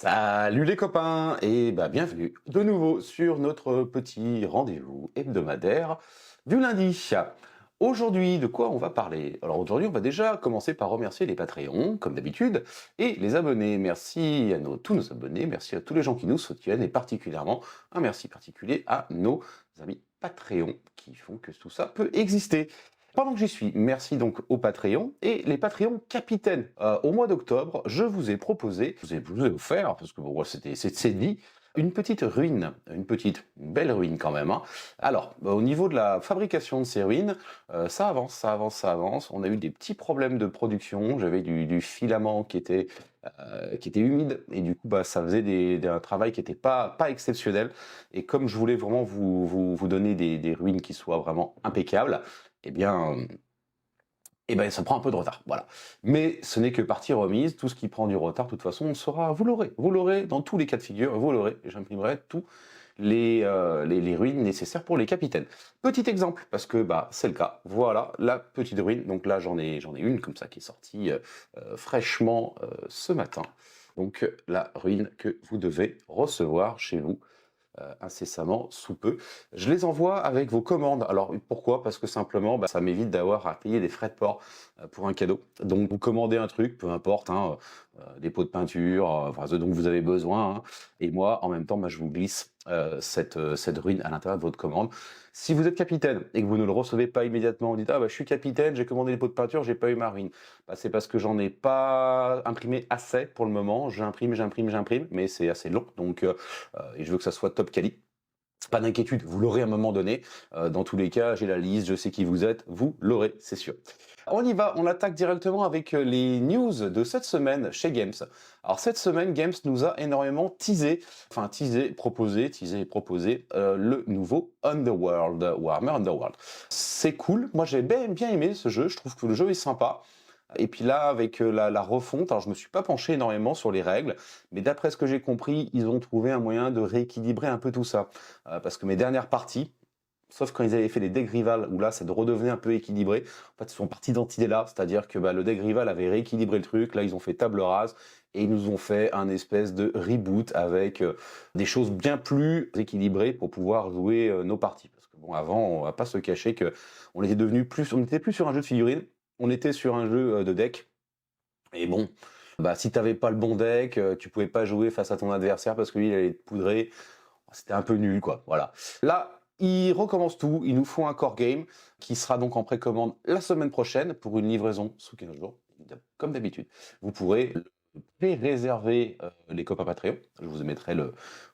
Salut les copains et bienvenue de nouveau sur notre petit rendez-vous hebdomadaire du lundi. Aujourd'hui, de quoi on va parler? Alors aujourd'hui, on va déjà commencer par remercier les Patreons, comme d'habitude, et les abonnés. Merci à tous nos abonnés, merci à tous les gens qui nous soutiennent, et particulièrement un merci particulier à nos amis Patreons qui font que tout ça peut exister. Pendant que j'y suis, merci donc aux Patreons et les Patreons capitaines. Au mois d'octobre, je vous ai proposé, je vous ai offert, parce que bon, c'est dit, une petite ruine, une belle ruine quand même, hein. Alors, au niveau de la fabrication de ces ruines, ça avance, ça avance, ça avance. On a eu des petits problèmes de production. J'avais du filament qui était humide et du coup, ça faisait un travail qui n'était pas exceptionnel. Et comme je voulais vraiment vous donner des ruines qui soient vraiment impeccables, eh bien, ça prend un peu de retard, voilà. Mais ce n'est que partie remise, tout ce qui prend du retard, de toute façon, vous l'aurez dans tous les cas de figure, vous l'aurez, j'imprimerai tous les ruines nécessaires pour les capitaines. Petit exemple, parce que c'est le cas, voilà la petite ruine, donc là j'en ai une comme ça qui est sortie fraîchement ce matin. Donc la ruine que vous devez recevoir chez vous incessamment sous peu. Je les envoie avec vos commandes. Alors pourquoi? Parce que simplement, ça m'évite d'avoir à payer des frais de port pour un cadeau. Donc vous commandez un truc, peu importe, hein, des pots de peinture, enfin ce dont vous avez besoin, hein, et moi en même temps, je vous glisse cette ruine à l'intérieur de votre commande. Si vous êtes capitaine et que vous ne le recevez pas immédiatement, vous dites je suis capitaine, j'ai commandé des pots de peinture, j'ai pas eu ma ruine. C'est parce que j'en ai pas imprimé assez pour le moment. J'imprime, mais c'est assez long, donc et je veux que ça soit top quali. Pas d'inquiétude, vous l'aurez à un moment donné. Dans tous les cas, j'ai la liste, je sais qui vous êtes, vous l'aurez, c'est sûr. On y va, on attaque directement avec les news de cette semaine chez Games. Alors cette semaine, Games nous a énormément proposé le nouveau Underworld, Warhammer Underworld. C'est cool, moi j'ai bien aimé ce jeu, je trouve que le jeu est sympa. Et puis là, avec la refonte, alors je me suis pas penché énormément sur les règles, mais d'après ce que j'ai compris, ils ont trouvé un moyen de rééquilibrer un peu tout ça. Parce que mes dernières parties, sauf quand ils avaient fait les decks rival, où là, ça redevenait un peu équilibré, en fait, ils sont partis dans cette idée-là, c'est-à-dire que le deck rival avait rééquilibré le truc, là, ils ont fait table rase, et ils nous ont fait un espèce de reboot avec des choses bien plus équilibrées pour pouvoir jouer nos parties. Parce que bon, avant, on va pas se cacher que on n'était plus sur un jeu de figurines, on était sur un jeu de deck. Et bon, si t'avais pas le bon deck, tu pouvais pas jouer face à ton adversaire parce que lui, il allait te poudrer. C'était un peu nul, quoi. Voilà. Là, ils recommencent tout. Ils nous font un core game qui sera donc en précommande la semaine prochaine pour une livraison sous 15 jours, comme d'habitude. Vous pourrez pré-réserver les copains Patreon. Je vous mettrai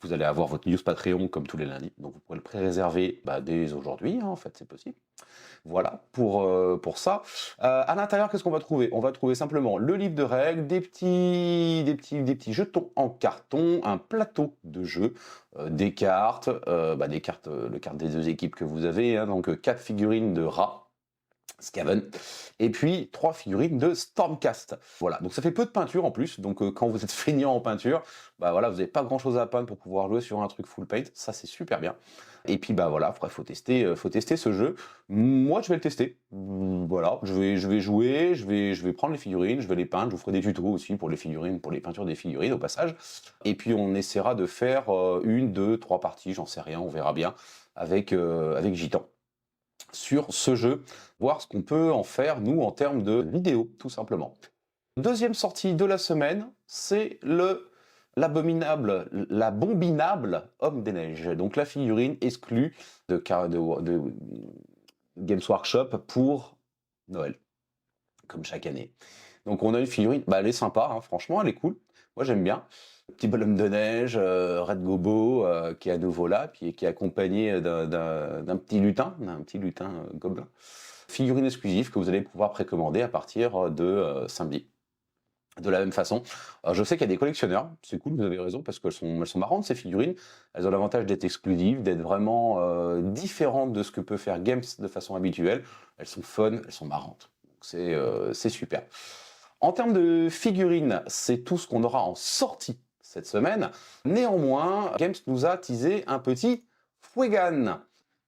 vous allez avoir votre news Patreon comme tous les lundis. Donc vous pourrez le pré-réserver dès aujourd'hui, hein, en fait, c'est possible. Voilà pour ça. À l'intérieur, qu'est-ce qu'on va trouver? On va trouver simplement le livre de règles, des petits jetons en carton, un plateau de jeu, des cartes, le carte des deux équipes que vous avez, hein, donc 4 figurines de rats. Skaven, et puis 3 figurines de Stormcast. Voilà, donc ça fait peu de peinture en plus, donc quand vous êtes feignant en peinture, vous n'avez pas grand chose à peindre pour pouvoir jouer sur un truc full paint, ça c'est super bien. Et puis voilà, faut tester ce jeu. Moi je vais le tester, voilà, je vais jouer, je vais prendre les figurines, je vais les peindre, je vous ferai des tutos aussi pour les figurines, pour les peintures des figurines au passage, et puis on essaiera de faire 1, 2, 3 parties, j'en sais rien, on verra bien, avec Gitan sur ce jeu, voir ce qu'on peut en faire, nous, en termes de vidéo, tout simplement. Deuxième sortie de la semaine, c'est l'abominable Homme des Neiges. Donc la figurine exclue de Games Workshop pour Noël, comme chaque année. Donc on a une figurine, elle est sympa, hein, franchement, elle est cool. Moi j'aime bien. Petit bonhomme de neige, Red Gobo, qui est à nouveau là, puis qui est accompagné d'un petit lutin gobelin. Figurine exclusive que vous allez pouvoir précommander à partir de samedi. De la même façon, je sais qu'il y a des collectionneurs, c'est cool, vous avez raison, parce qu'elles sont marrantes ces figurines, elles ont l'avantage d'être exclusives, d'être vraiment différentes de ce que peut faire Games de façon habituelle, elles sont fun, elles sont marrantes, donc c'est super. En termes de figurines, c'est tout ce qu'on aura en sortie cette semaine. Néanmoins, Games nous a teasé un petit Fouegan.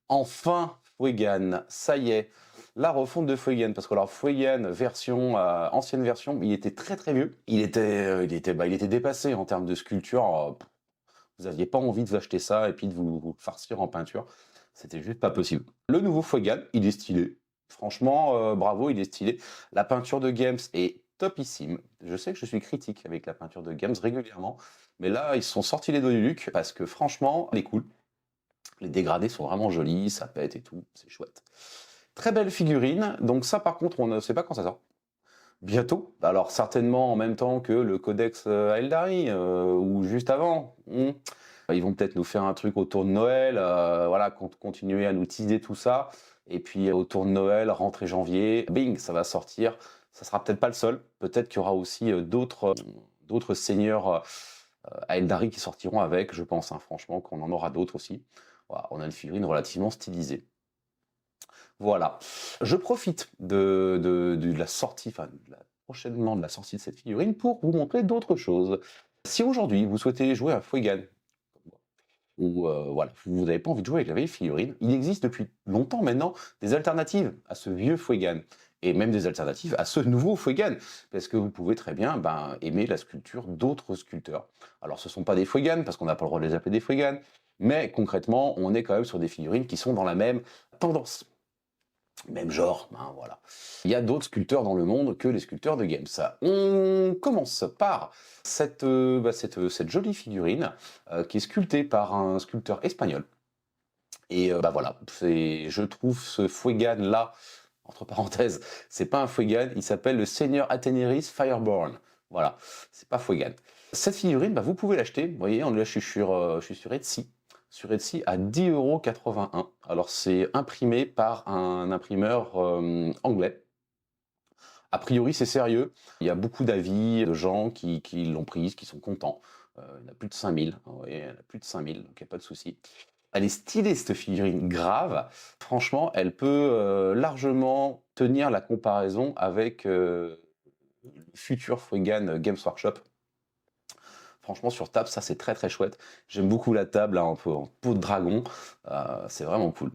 Enfin, Fouegan, ça y est. la refonte de Fuegan, parce que alors Fuegan version ancienne version, il était très très vieux. Il était dépassé en termes de sculpture. Vous n'aviez pas envie de vous acheter ça et puis de vous farcir en peinture. C'était juste pas possible. Le nouveau Fuegan, il est stylé. Franchement, bravo, il est stylé. La peinture de Games est topissime. Je sais que je suis critique avec la peinture de Games régulièrement, mais là, ils se sont sortis les doigts du luc parce que franchement, elle est cool. Les dégradés sont vraiment jolis, ça pète et tout, c'est chouette. Très belle figurine. Donc ça, par contre, on ne sait pas quand ça sort. Bientôt. Alors certainement en même temps que le Codex Aeldari, ou juste avant. Ils vont peut-être nous faire un truc autour de Noël, voilà, continuer à nous teaser tout ça. Et puis autour de Noël, rentrée janvier, bing, ça va sortir. Ça sera peut-être pas le seul. Peut-être qu'il y aura aussi d'autres seigneurs Aeldari qui sortiront avec, je pense, hein, franchement, qu'on en aura d'autres aussi. Voilà, on a une figurine relativement stylisée. Voilà. Je profite de la sortie, enfin, prochainement de la sortie de cette figurine pour vous montrer d'autres choses. Si aujourd'hui vous souhaitez jouer à Fuegan, ou voilà, vous n'avez pas envie de jouer avec la vieille figurine, il existe depuis longtemps maintenant des alternatives à ce vieux Fuegan. Et même des alternatives à ce nouveau Fuegan, parce que vous pouvez très bien aimer la sculpture d'autres sculpteurs. Alors ce ne sont pas des Fuegan, parce qu'on n'a pas le droit de les appeler des Fuegan, mais concrètement, on est quand même sur des figurines qui sont dans la même tendance. Même genre, voilà. Il y a d'autres sculpteurs dans le monde que les sculpteurs de Games. On commence par cette jolie figurine qui est sculptée par un sculpteur espagnol. Et voilà, je trouve ce Fuegan là, entre parenthèses, c'est pas un Fuegan, il s'appelle le Seigneur Atheneris Fireborn. Voilà, c'est pas Fuegan. Cette figurine, vous pouvez l'acheter, vous voyez, je suis sur Etsy. Sur Etsy à 10,81 €. Alors c'est imprimé par un imprimeur anglais. A priori c'est sérieux. Il y a beaucoup d'avis de gens qui l'ont prise, qui sont contents. Il y en a plus de 5000. Vous voyez, il y en a plus de 5000, donc il n'y a pas de souci. Elle est stylée cette figurine, grave. Franchement, elle peut largement tenir la comparaison avec le futur Fuegan Games Workshop. Franchement, sur table, ça c'est très très chouette. J'aime beaucoup la table, un peu en peau de dragon. C'est vraiment cool.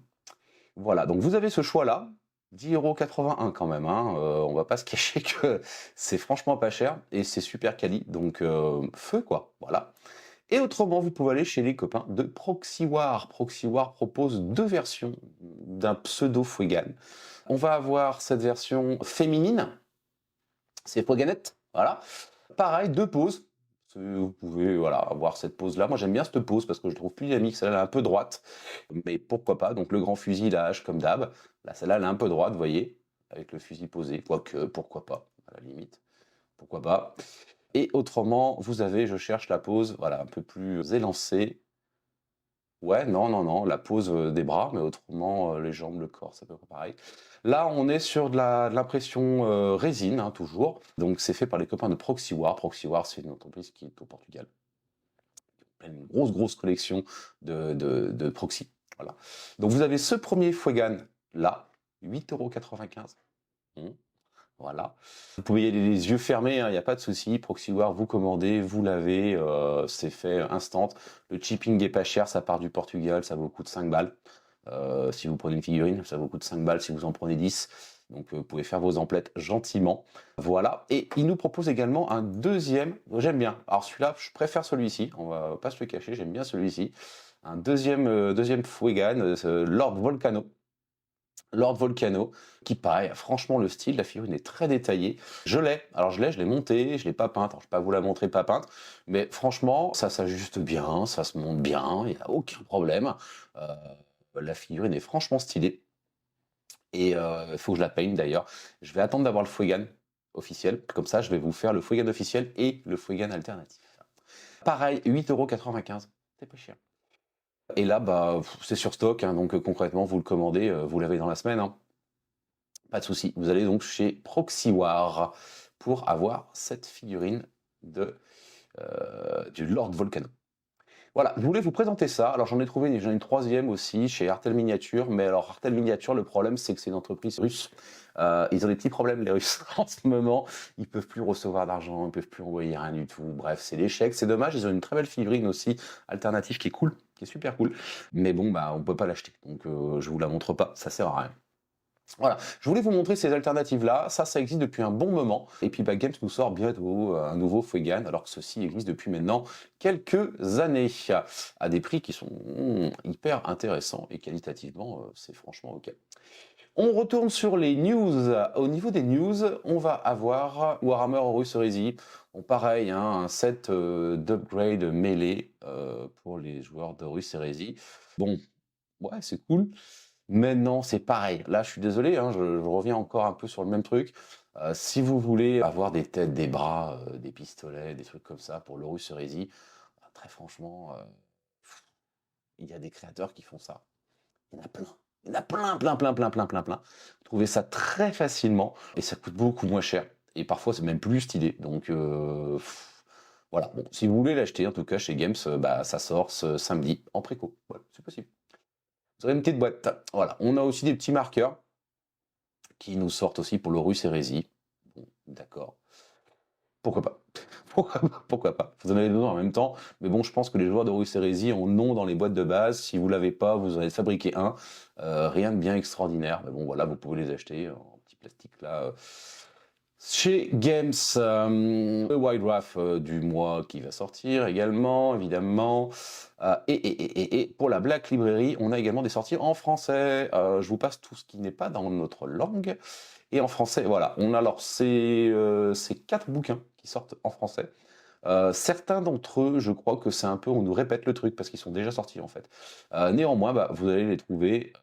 Voilà, donc vous avez ce choix-là. 10,81 € quand même. On va pas se cacher que c'est franchement pas cher et c'est super quali. Donc feu quoi, voilà. Et autrement, vous pouvez aller chez les copains de Proxywar. Proxywar propose deux versions d'un pseudo Fuegan. On va avoir cette version féminine. C'est Fueganette, voilà. Pareil, deux poses. Vous pouvez avoir cette pose-là. Moi, j'aime bien cette pose parce que je trouve plus dynamique. Celle-là, elle est un peu droite. Mais pourquoi pas. Donc, le grand fusil, la hache comme d'hab. Là, celle-là, elle est un peu droite, vous voyez, avec le fusil posé. Quoique, pourquoi pas, à la limite. Pourquoi pas. Et autrement, vous avez, je cherche la pose, voilà, un peu plus élancée. Ouais, non, la pose des bras, mais autrement, les jambes, le corps, c'est à peu près pareil. Là, on est sur de l'impression résine, toujours. Donc, c'est fait par les copains de Proxywar. Proxywar, c'est une entreprise qui est au Portugal. Une grosse collection de proxy. Voilà. Donc, vous avez ce premier Fuegan, là, 8,95 €. Voilà. Vous pouvez y aller les yeux fermés, il n'y a pas de souci. Proxywar, vous commandez, vous l'avez, c'est fait instant. Le shipping est pas cher, ça part du Portugal, ça vaut coûte 5 balles. Si vous prenez une figurine, ça vaut coûte 5 balles si vous en prenez 10. Donc vous pouvez faire vos emplettes gentiment. Voilà. Et il nous propose également un deuxième, j'aime bien. Alors celui-là, je préfère celui-ci, on va pas se le cacher, j'aime bien celui-ci. Un deuxième Fuegan, Lord Volcano. Lord Volcano, qui pareil, franchement le style, la figurine est très détaillée. Je l'ai monté, je l'ai pas peinte, alors je vais pas vous la montrer pas peinte, mais franchement ça s'ajuste bien, ça se monte bien, il n'y a aucun problème. La figurine est franchement stylée, et il faut que je la peigne d'ailleurs. Je vais attendre d'avoir le Fuegan officiel, comme ça je vais vous faire le Fuegan officiel et le Fuegan alternatif. Pareil, 8,95 €, c'est pas cher. Et là, c'est sur stock, donc concrètement, vous le commandez, vous l'avez dans la semaine. Pas de souci. Vous allez donc chez Proxywar pour avoir cette figurine du Lord Volcano. Voilà, je voulais vous présenter ça. Alors j'en ai une troisième aussi chez Artel Miniature, mais alors Artel Miniature, le problème c'est que c'est une entreprise russe. Ils ont des petits problèmes les Russes en ce moment. Ils peuvent plus recevoir d'argent, ils peuvent plus envoyer rien du tout. Bref, c'est l'échec, c'est dommage. Ils ont une très belle figurine aussi alternative qui est cool, qui est super cool. Mais bon, on peut pas l'acheter, donc je vous la montre pas, ça sert à rien. Voilà, je voulais vous montrer ces alternatives-là. Ça existe depuis un bon moment. Et puis, Games nous sort bientôt un nouveau Fuegan, alors que ceci existe depuis maintenant quelques années, à des prix qui sont hyper intéressants et qualitativement, c'est franchement OK. On retourne sur les news. Au niveau des news, on va avoir Warhammer Horus Heresy. Bon, pareil, hein, un set d'upgrade mêlé pour les joueurs d'Horus Heresy. Bon, ouais, c'est cool. Mais non, c'est pareil. Là, je suis désolé, hein, je reviens encore un peu sur le même truc. Si vous voulez avoir des têtes, des bras, des pistolets, des trucs comme ça pour l'Horus Heresy, très franchement, il y a des créateurs qui font ça. Il y en a plein. Il y en a plein, plein, plein, plein, plein, plein, plein. Vous trouvez ça très facilement et ça coûte beaucoup moins cher. Et parfois, c'est même plus stylé. Donc, voilà. Bon, si vous voulez l'acheter, en tout cas, chez Games, ça sort ce samedi en préco. Voilà, c'est possible. Vous aurez une petite boîte. Voilà. On a aussi des petits marqueurs qui nous sortent aussi pour l'Horus Heresy. Bon, d'accord. Pourquoi pas? Pourquoi pas? Vous en avez besoin en même temps. Mais bon, je pense que les joueurs d'Horus Heresy en ont dans les boîtes de base. Si vous l'avez pas, vous en avez fabriqué un. Rien de bien extraordinaire. Mais bon, voilà, vous pouvez les acheter en petit plastique là. Chez Games, le Wild Draft du mois qui va sortir également, évidemment. Et pour la Black Library, on a également des sorties en français. Je vous passe tout ce qui n'est pas dans notre langue. Et en français, voilà, on a alors ces 4 bouquins qui sortent en français. Certains d'entre eux, je crois que c'est un peu, on nous répète le truc parce qu'ils sont déjà sortis en fait. Néanmoins, vous allez les trouver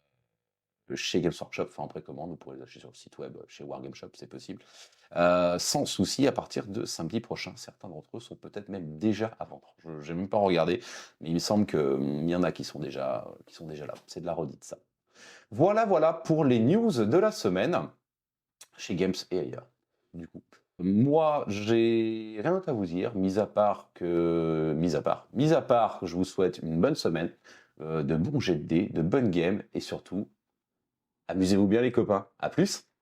chez Games Workshop, enfin en précommande, vous pourrez les acheter sur le site web, chez Wargame Shop, c'est possible, sans souci à partir de samedi prochain. Certains d'entre eux sont peut-être même déjà à vendre. Je n'ai même pas regardé, mais il me semble qu'il y en a qui sont déjà là. C'est de la redite, ça. Voilà pour les news de la semaine, chez Games et ailleurs, du coup. Moi, j'ai rien d'autre à vous dire, mis à part que je vous souhaite une bonne semaine, de bons jets de dés, de bonnes games, et surtout, amusez-vous bien les copains. À plus!